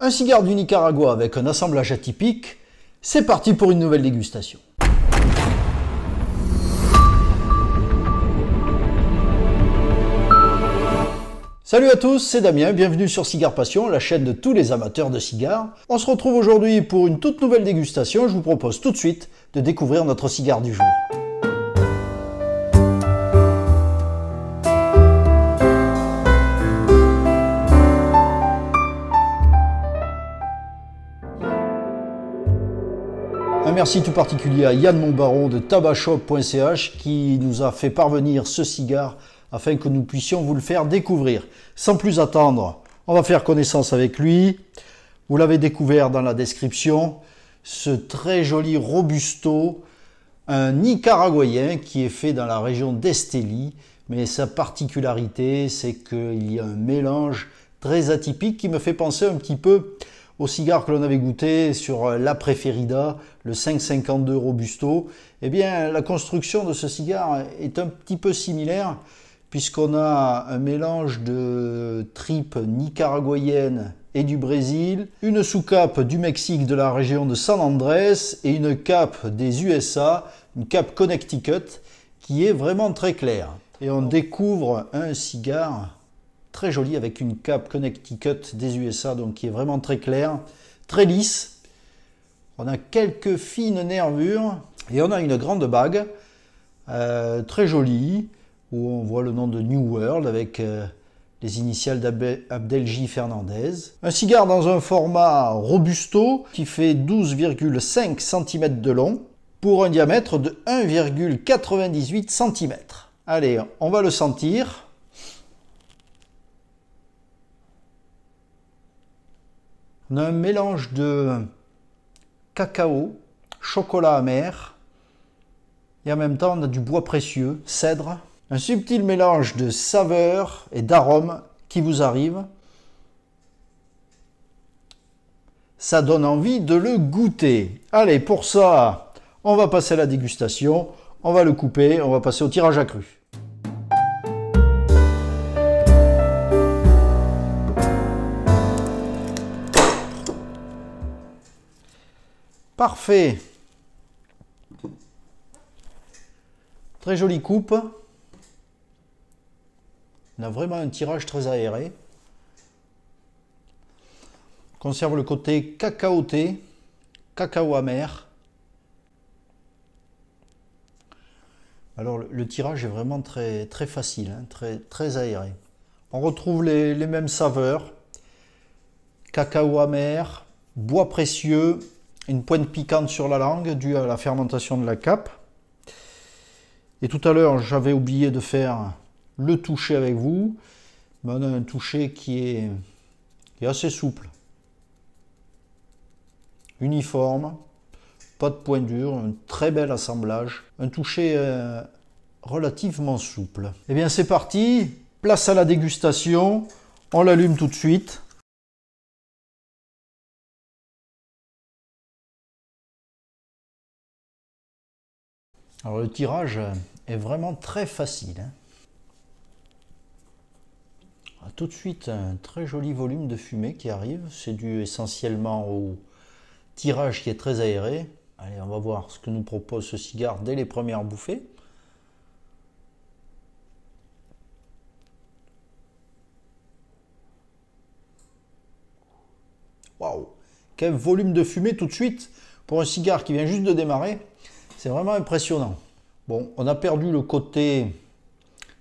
Un cigare du Nicaragua avec un assemblage atypique, c'est parti pour une nouvelle dégustation. Salut à tous, c'est Damien, bienvenue sur Cigare Passion, la chaîne de tous les amateurs de cigares. On se retrouve aujourd'hui pour une toute nouvelle dégustation. Je vous propose tout de suite de découvrir notre cigare du jour. Un merci tout particulier à Yann Montbaron de tabac-shop.ch qui nous a fait parvenir ce cigare afin que nous puissions vous le faire découvrir. Sans plus attendre, on va faire connaissance avec lui. Vous l'avez découvert dans la description, ce très joli Robusto, un nicaraguayen qui est fait dans la région d'Esteli, mais sa particularité, c'est qu'il y a un mélange très atypique qui me fait penser un petit peu au cigare que l'on avait goûté sur la Preferida, le 552 Robusto. Eh bien, la construction de ce cigare est un petit peu similaire, puisqu'on a un mélange de tripes nicaraguayennes et du Brésil, une sous-cape du Mexique de la région de San Andrés et une cape des USA, une cape Connecticut, qui est vraiment très claire. Et on découvre un cigare très joli avec une cape Connecticut des USA, donc qui est vraiment très claire, très lisse. On a quelques fines nervures et on a une grande bague très jolie, où on voit le nom de New World avec les initiales d'Abdelji Fernandez. Un cigare dans un format Robusto qui fait 12,5 cm de long pour un diamètre de 1,98 cm. Allez, on va le sentir. On a un mélange de cacao, chocolat amer et en même temps on a du bois précieux, cèdre. Un subtil mélange de saveurs et d'arômes qui vous arrive. Ça donne envie de le goûter. Allez, pour ça, on va passer à la dégustation. On va le couper, on va passer au tirage à cru. Parfait. Très jolie coupe. On a vraiment un tirage très aéré. On conserve le côté cacaoté, cacao amer. Alors le tirage est vraiment très facile, hein, très aéré. On retrouve les mêmes saveurs. Cacao amer, bois précieux, une pointe piquante sur la langue due à la fermentation de la cape. Et tout à l'heure, j'avais oublié de faire le toucher avec vous, mais on a un toucher qui est assez souple, uniforme, pas de point dur, un très bel assemblage, un toucher relativement souple. Et bien c'est parti, place à la dégustation, on l'allume tout de suite. Alors le tirage est vraiment très facile, hein. Tout de suite un très joli volume de fumée qui arrive, c'est dû essentiellement au tirage qui est très aéré. Allez, on va voir ce que nous propose ce cigare dès les premières bouffées. Waouh, quel volume de fumée tout de suite pour un cigare qui vient juste de démarrer, c'est vraiment impressionnant. Bon, on a perdu le côté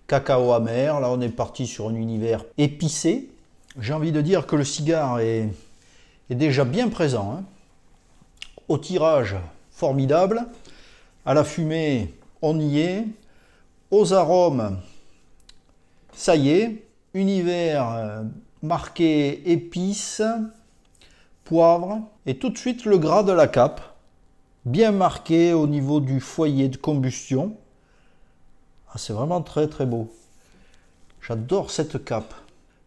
cacao amer, là on est parti sur un univers épicé. J'ai envie de dire que le cigare est déjà bien présent, hein. Au tirage, formidable. À la fumée, on y est. Aux arômes, ça y est. Univers marqué épices, poivre. Et tout de suite le gras de la cape, bien marqué au niveau du foyer de combustion. C'est vraiment très beau. J'adore cette cape.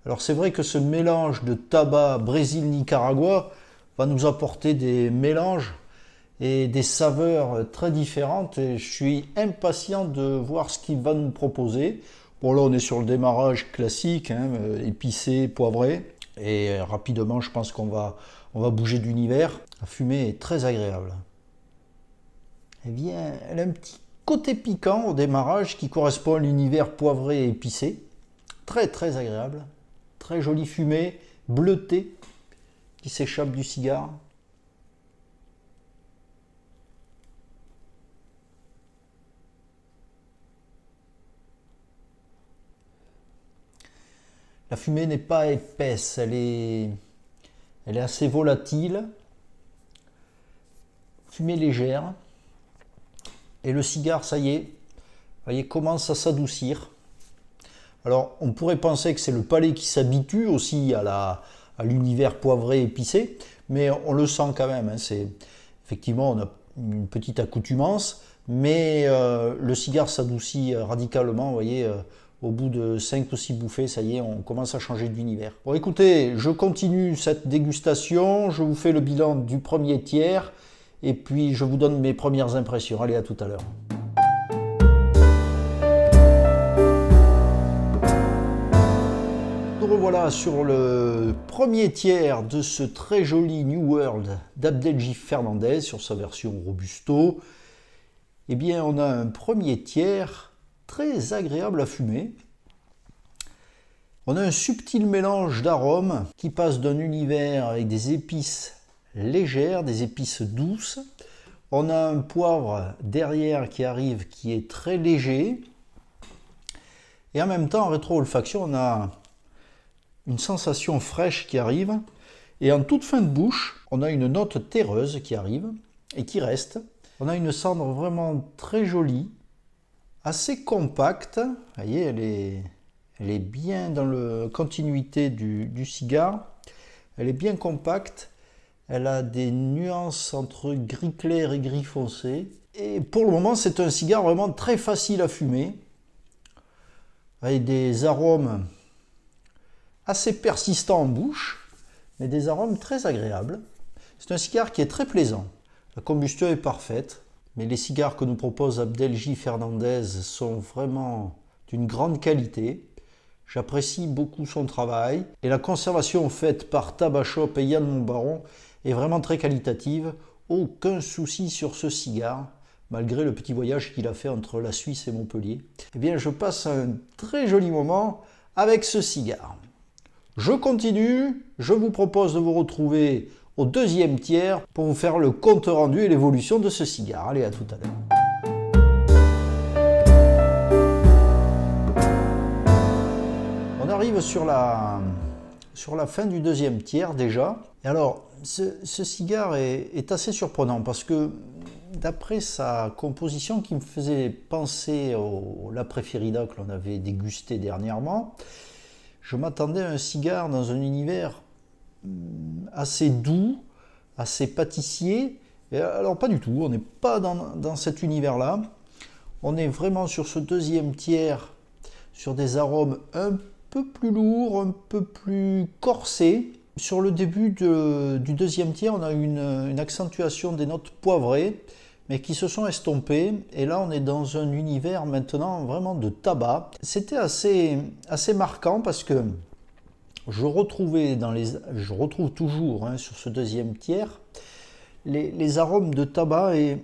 Alors c'est vrai que ce mélange de tabac Brésil-Nicaragua va nous apporter des mélanges et des saveurs très différentes. Et je suis impatient de voir ce qu'il va nous proposer. Bon là on est sur le démarrage classique, hein, épicé, poivré. Et rapidement, je pense on va bouger d'univers. La fumée est très agréable. Elle a un petit côté piquant au démarrage qui correspond à l'univers poivré et épicé. Très très agréable. Très jolie fumée bleutée qui s'échappe du cigare. La fumée n'est pas épaisse, elle est assez volatile. Fumée légère. Et le cigare, ça y est, vous voyez, commence à s'adoucir. Alors, on pourrait penser que c'est le palais qui s'habitue aussi à l'univers poivré épicé, mais on le sent quand même. Hein, effectivement, on a une petite accoutumance, mais le cigare s'adoucit radicalement, vous voyez. Au bout de 5 ou 6 bouffées, ça y est, on commence à changer d'univers. Bon, écoutez, je continue cette dégustation. Je vous fais le bilan du premier tiers. Et puis, je vous donne mes premières impressions. Allez, à tout à l'heure. Nous revoilà sur le premier tiers de ce très joli New World d'Abdelji Fernandez sur sa version Robusto. Eh bien, on a un premier tiers très agréable à fumer. On a un subtil mélange d'arômes qui passe d'un univers avec des épices légères, des épices douces. On a un poivre derrière qui arrive qui est très léger. Et en même temps, en rétro-olfaction, on a une sensation fraîche qui arrive. Et en toute fin de bouche, on a une note terreuse qui arrive et qui reste. On a une cendre vraiment très jolie, assez compacte. Vous voyez, elle est bien dans la continuité du cigare. Elle est bien compacte. Elle a des nuances entre gris clair et gris foncé. Et pour le moment, c'est un cigare vraiment très facile à fumer. Avec des arômes assez persistants en bouche, mais des arômes très agréables. C'est un cigare qui est très plaisant. La combustion est parfaite. Mais les cigares que nous propose Abdelji Fernandez sont vraiment d'une grande qualité. J'apprécie beaucoup son travail. Et la conservation faite par Tabac Shop et Yann Monbaron est vraiment très qualitative. Aucun souci sur ce cigare, malgré le petit voyage qu'il a fait entre la Suisse et Montpellier. Eh bien, je passe un très joli moment avec ce cigare. Je continue. Je vous propose de vous retrouver au deuxième tiers pour vous faire le compte rendu et l'évolution de ce cigare. Allez, à tout à l'heure. On arrive sur la fin du deuxième tiers déjà. Et alors, ce cigare est assez surprenant parce que d'après sa composition qui me faisait penser au La Preferida que l'on avait dégusté dernièrement, je m'attendais à un cigare dans un univers assez doux, assez pâtissier. Et alors pas du tout, on n'est pas dans cet univers-là. On est vraiment sur ce deuxième tiers, sur des arômes un peu plus lourds, un peu plus corsés. Sur le début du deuxième tiers, on a une accentuation des notes poivrées, mais qui se sont estompées. Et là, on est dans un univers maintenant vraiment de tabac. C'était assez marquant parce que je retrouve toujours sur ce deuxième tiers les arômes de tabac et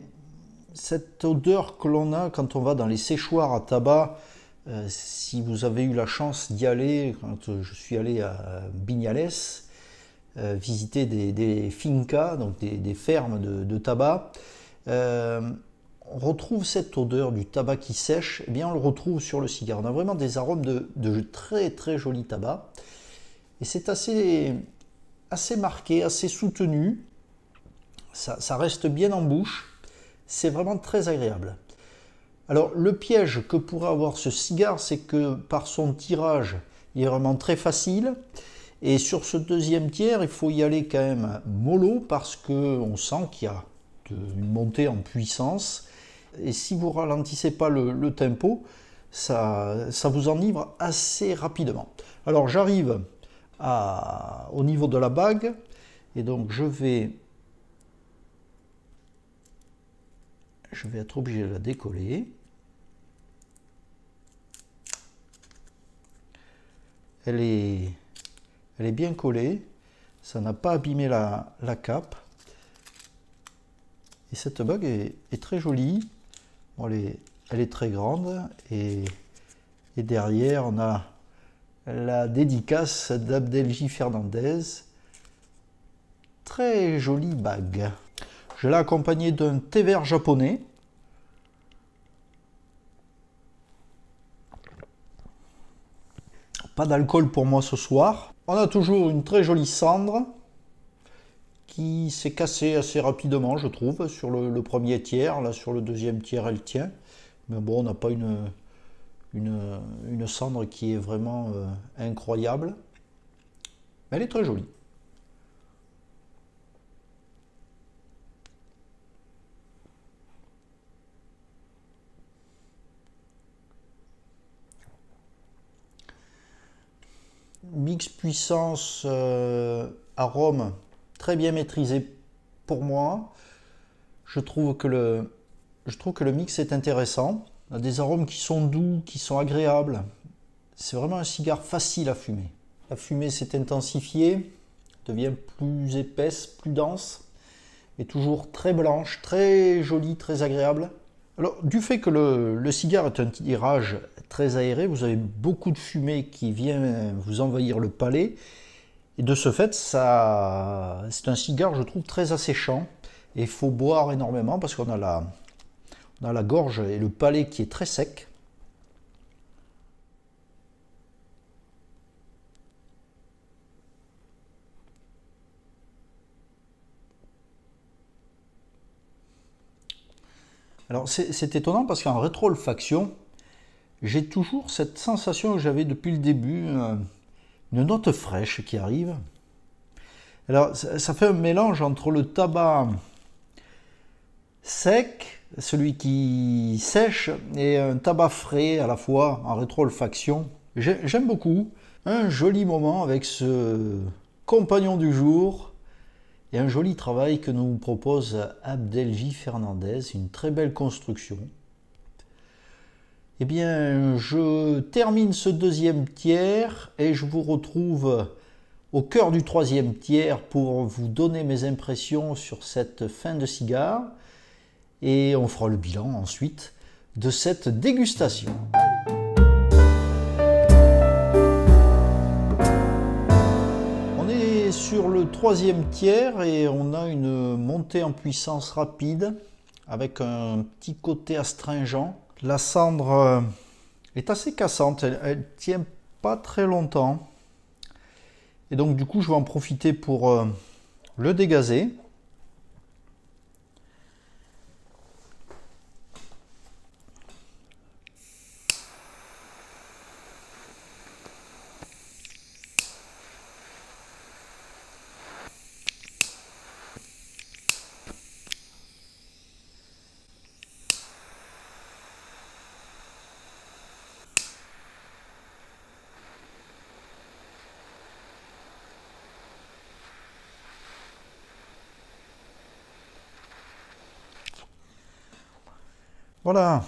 cette odeur que l'on a quand on va dans les séchoirs à tabac. Si vous avez eu la chance d'y aller, quand je suis allé à Vignales, visiter des fincas, donc des fermes de tabac, on retrouve cette odeur du tabac qui sèche. Eh bien, on le retrouve sur le cigare. On a vraiment des arômes de très très joli tabac. Et c'est assez marqué, assez soutenu. Ça reste bien en bouche. C'est vraiment très agréable. Alors, le piège que pourrait avoir ce cigare, c'est que par son tirage, il est vraiment très facile. Et sur ce deuxième tiers, il faut y aller quand même mollo parce qu'on sent qu'il y a une montée en puissance. Et si vous ralentissez pas le tempo, ça vous enivre assez rapidement. Alors, j'arrive au niveau de la bague et donc je vais être obligé de la décoller. Elle est Elle est bien collée, ça n'a pas abîmé la cape. Et cette bague est très jolie. Bon, elle est très grande et derrière on a la dédicace d'Abdelji Fernandez. Très jolie bague. Je l'ai accompagnée d'un thé vert japonais. Pas d'alcool pour moi ce soir. On a toujours une très jolie cendre qui s'est cassée assez rapidement, je trouve, sur le premier tiers. Là, sur le deuxième tiers, elle tient. Mais bon, on n'a pas une cendre qui est vraiment incroyable. Elle est très jolie. Mix puissance arôme très bien maîtrisé pour moi. Je trouve que le mix est intéressant. On a des arômes qui sont doux, qui sont agréables. C'est vraiment un cigare facile à fumer. La fumée s'est intensifiée, devient plus épaisse, plus dense, mais toujours très blanche, très jolie, très agréable. Alors, du fait que le cigare est un tirage très aéré, vous avez beaucoup de fumée qui vient vous envahir le palais. Et de ce fait, c'est un cigare, je trouve, très asséchant. Et il faut boire énormément parce qu'on a la gorge et le palais qui est très sec. Alors c'est étonnant parce qu'en rétro-olfaction, j'ai toujours cette sensation que j'avais depuis le début, une note fraîche qui arrive. Alors ça fait un mélange entre le tabac sec, celui qui sèche, et un tabac frais à la fois en rétro-olfaction. J'aime beaucoup. Un joli moment avec ce compagnon du jour. Et un joli travail que nous propose Abdelji Fernandez, une très belle construction. Eh bien, je termine ce deuxième tiers et je vous retrouve au cœur du troisième tiers pour vous donner mes impressions sur cette fin de cigare. Et on fera le bilan ensuite de cette dégustation. Sur le troisième tiers et on a une montée en puissance rapide avec un petit côté astringent. La cendre est assez cassante, elle ne tient pas très longtemps et donc du coup je vais en profiter pour le dégazer. Voilà.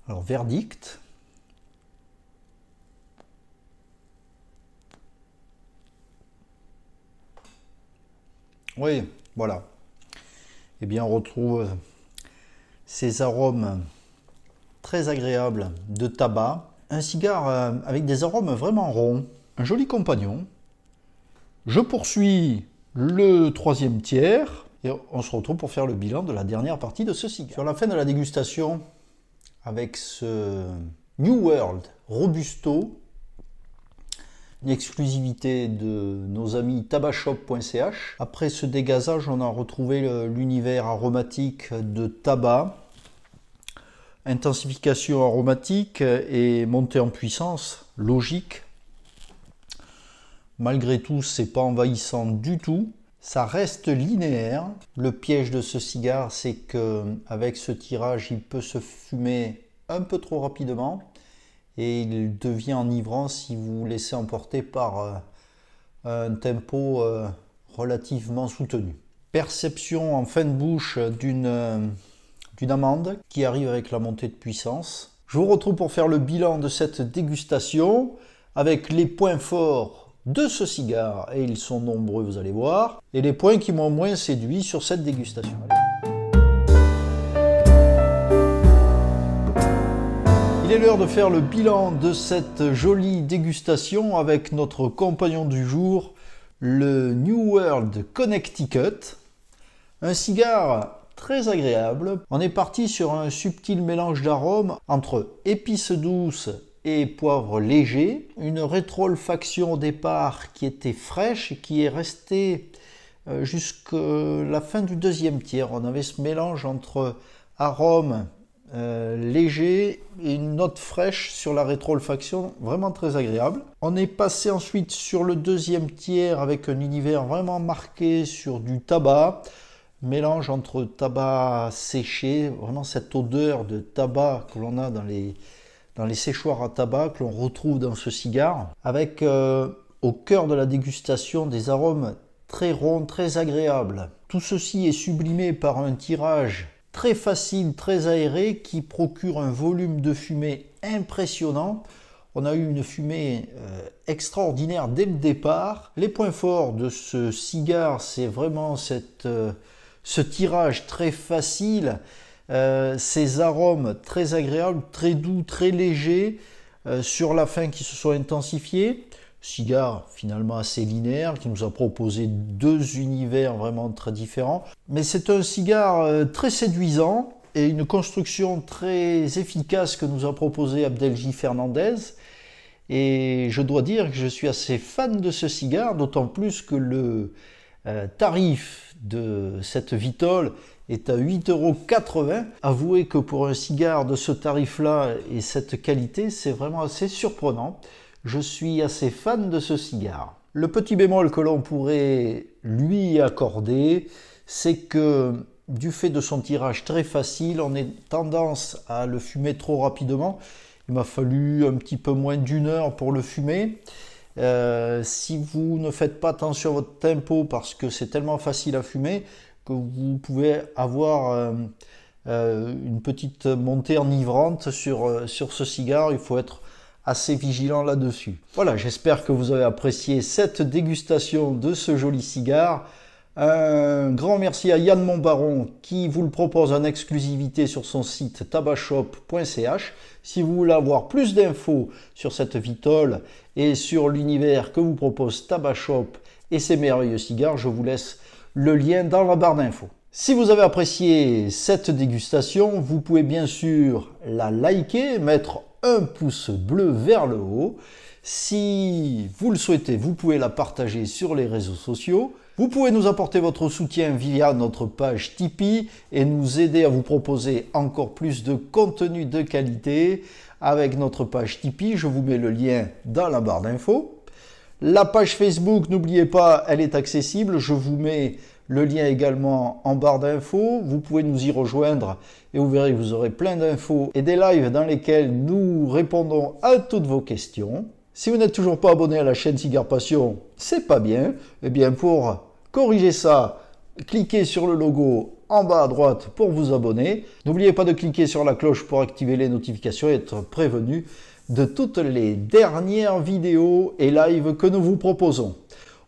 Alors, verdict. Oui, voilà. Eh bien, on retrouve ces arômes très agréables de tabac. Un cigare avec des arômes vraiment ronds. Un joli compagnon. Je poursuis le troisième tiers. Et on se retrouve pour faire le bilan de la dernière partie de ce cigare. Sur la fin de la dégustation, avec ce New World Robusto, une exclusivité de nos amis tabashop.ch. Après ce dégazage, on a retrouvé l'univers aromatique de tabac, intensification aromatique et montée en puissance logique. Malgré tout, c'est pas envahissant du tout. Ça reste linéaire. Le piège de ce cigare, c'est que avec ce tirage, il peut se fumer un peu trop rapidement et il devient enivrant si vous vous laissez emporter par un tempo relativement soutenu. Perception en fin de bouche d'une amande qui arrive avec la montée de puissance. Je vous retrouve pour faire le bilan de cette dégustation avec les points forts de ce cigare, et ils sont nombreux, vous allez voir, et les points qui m'ont moins séduit sur cette dégustation. Il est l'heure de faire le bilan de cette jolie dégustation avec notre compagnon du jour, le New World Connecticut. Un cigare très agréable. On est parti sur un subtil mélange d'arômes entre épices douces et poivre léger. Une rétro-olfaction au départ qui était fraîche et qui est restée jusqu'à la fin du deuxième tiers. On avait ce mélange entre arômes légers et une note fraîche sur la rétro-olfaction, vraiment très agréable. On est passé ensuite sur le deuxième tiers avec un univers vraiment marqué sur du tabac. Mélange entre tabac séché, vraiment cette odeur de tabac que l'on a dans les séchoirs à tabac, que l'on retrouve dans ce cigare, avec au cœur de la dégustation des arômes très ronds, très agréables. Tout ceci est sublimé par un tirage très facile, très aéré, qui procure un volume de fumée impressionnant. On a eu une fumée extraordinaire dès le départ. Les points forts de ce cigare, c'est vraiment ce tirage très facile, ces arômes très agréables, très doux, très légers, sur la fin qui se sont intensifiés. Cigare finalement assez linéaire, qui nous a proposé deux univers vraiment très différents. Mais c'est un cigare très séduisant et une construction très efficace que nous a proposé Abdelji Fernandez. Et je dois dire que je suis assez fan de ce cigare, d'autant plus que le tarif de cette Vitole est à 8,80 €. Avouez que pour un cigare de ce tarif-là et cette qualité, c'est vraiment assez surprenant. Je suis assez fan de ce cigare. Le petit bémol que l'on pourrait lui accorder, c'est que du fait de son tirage très facile, on a tendance à le fumer trop rapidement. Il m'a fallu un petit peu moins d'1 heure pour le fumer. Si vous ne faites pas attention à votre tempo parce que c'est tellement facile à fumer que vous pouvez avoir une petite montée enivrante sur ce cigare. Il faut être assez vigilant là-dessus. Voilà, j'espère que vous avez apprécié cette dégustation de ce joli cigare. Un grand merci à Yann Monbaron qui vous le propose en exclusivité sur son site tabashop.ch. Si vous voulez avoir plus d'infos sur cette Vitole et sur l'univers que vous propose Tabashop et ses merveilleux cigares, je vous laisse le lien dans la barre d'infos. Si vous avez apprécié cette dégustation, vous pouvez bien sûr la liker, mettre un pouce bleu vers le haut. Si vous le souhaitez, vous pouvez la partager sur les réseaux sociaux. Vous pouvez nous apporter votre soutien via notre page Tipeee et nous aider à vous proposer encore plus de contenu de qualité avec notre page Tipeee. Je vous mets le lien dans la barre d'infos. La page Facebook, n'oubliez pas, elle est accessible. Je vous mets le lien également en barre d'infos. Vous pouvez nous y rejoindre et vous verrez que vous aurez plein d'infos et des lives dans lesquels nous répondons à toutes vos questions. Si vous n'êtes toujours pas abonné à la chaîne Cigare Passion, c'est pas bien. Eh bien, pour corriger ça, cliquez sur le logo en bas à droite pour vous abonner. N'oubliez pas de cliquer sur la cloche pour activer les notifications et être prévenu de toutes les dernières vidéos et lives que nous vous proposons.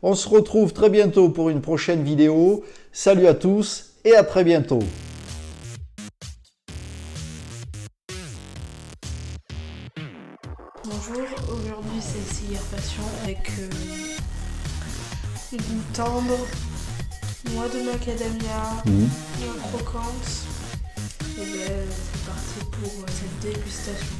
On se retrouve très bientôt pour une prochaine vidéo. Salut à tous et à très bientôt. Bonjour, aujourd'hui c'est Cigare Passion avec une tendre, noix de macadamia, noix croquante. Et bien c'est parti pour cette dégustation.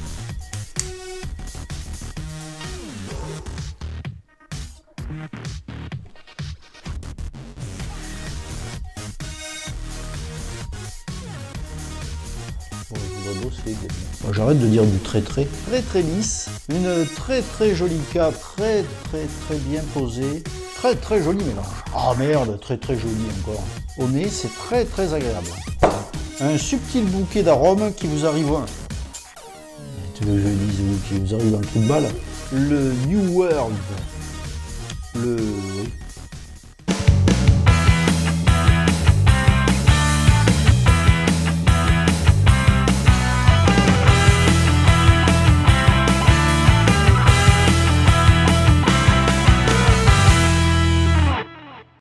J'arrête de dire du très lisse, une très jolie cave, très bien posée, très joli mélange. Ah merde, très joli encore. Au nez, c'est très agréable. Un subtil bouquet d'arômes qui vous arrive, tu veux que je dise, qui vous arrive dans le trou de balle. Le New World, le